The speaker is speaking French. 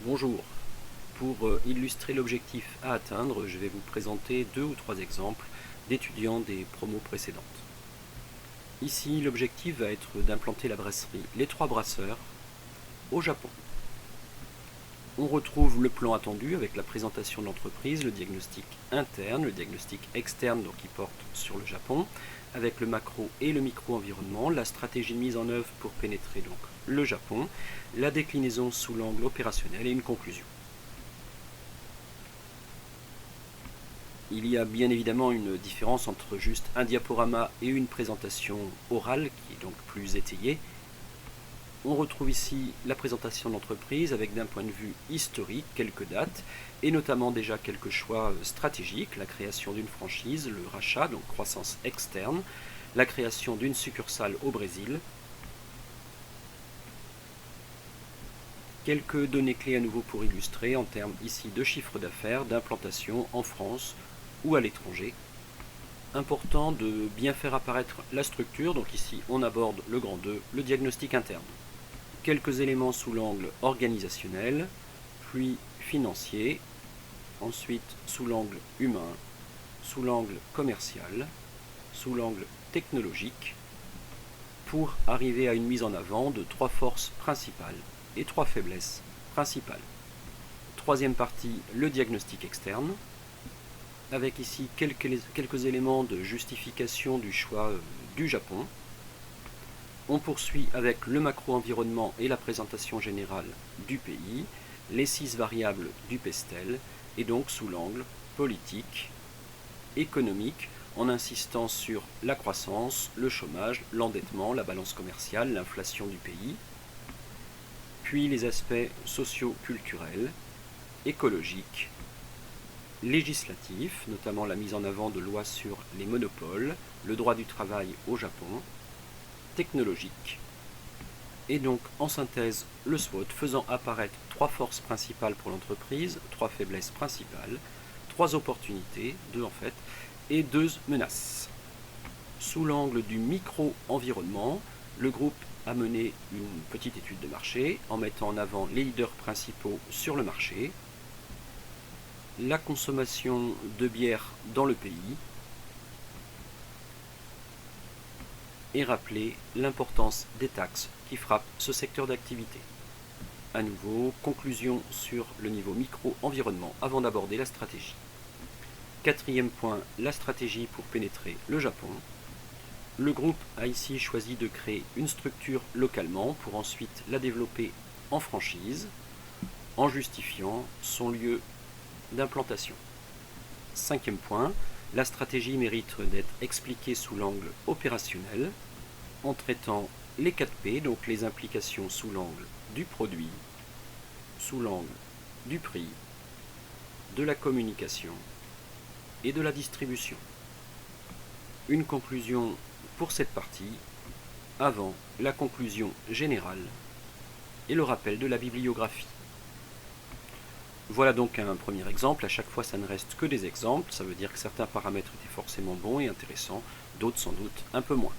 Bonjour. Pour illustrer l'objectif à atteindre, je vais vous présenter 2 ou 3 exemples d'étudiants des promos précédentes. Ici, l'objectif va être d'implanter la brasserie Les Trois Brasseurs au Japon. On retrouve le plan attendu avec la présentation de l'entreprise, le diagnostic interne, le diagnostic externe donc qui porte sur le Japon, avec le macro et le micro-environnement, la stratégie de mise en œuvre pour pénétrer donc le Japon, la déclinaison sous l'angle opérationnel et une conclusion. Il y a bien évidemment une différence entre juste un diaporama et une présentation orale qui est donc plus étayée. On retrouve ici la présentation de l'entreprise avec d'un point de vue historique quelques dates et notamment déjà quelques choix stratégiques, la création d'une franchise, le rachat, donc croissance externe, la création d'une succursale au Brésil. Quelques données clés à nouveau pour illustrer en termes ici de chiffre d'affaires, d'implantation en France ou à l'étranger. Important de bien faire apparaître la structure, donc ici on aborde le grand 2, le diagnostic interne. Quelques éléments sous l'angle organisationnel, puis financier, ensuite sous l'angle humain, sous l'angle commercial, sous l'angle technologique, pour arriver à une mise en avant de 3 forces principales et 3 faiblesses principales. Troisième partie, le diagnostic externe, avec ici quelques éléments de justification du choix du Japon. On poursuit avec le macro-environnement et la présentation générale du pays, les 6 variables du PESTEL, et donc sous l'angle politique, économique, en insistant sur la croissance, le chômage, l'endettement, la balance commerciale, l'inflation du pays, puis les aspects socio-culturels, écologiques, législatifs, notamment la mise en avant de lois sur les monopoles, le droit du travail au Japon, technologique, et donc en synthèse le SWOT faisant apparaître 3 forces principales pour l'entreprise, 3 faiblesses principales, 3 opportunités, 2 en fait, et 2 menaces. Sous l'angle du micro-environnement, le groupe a mené une petite étude de marché en mettant en avant les leaders principaux sur le marché, la consommation de bière dans le pays, et rappeler l'importance des taxes qui frappent ce secteur d'activité. À nouveau, conclusion sur le niveau micro-environnement avant d'aborder la stratégie. Quatrième point, la stratégie pour pénétrer le Japon. Le groupe a ici choisi de créer une structure localement pour ensuite la développer en franchise, en justifiant son lieu d'implantation. Cinquième point, la stratégie mérite d'être expliquée sous l'angle opérationnel, en traitant les 4 P, donc les implications sous l'angle du produit, sous l'angle du prix, de la communication et de la distribution. Une conclusion pour cette partie, avant la conclusion générale et le rappel de la bibliographie. Voilà donc un premier exemple. À chaque fois, ça ne reste que des exemples. Ça veut dire que certains paramètres étaient forcément bons et intéressants, d'autres sans doute un peu moins.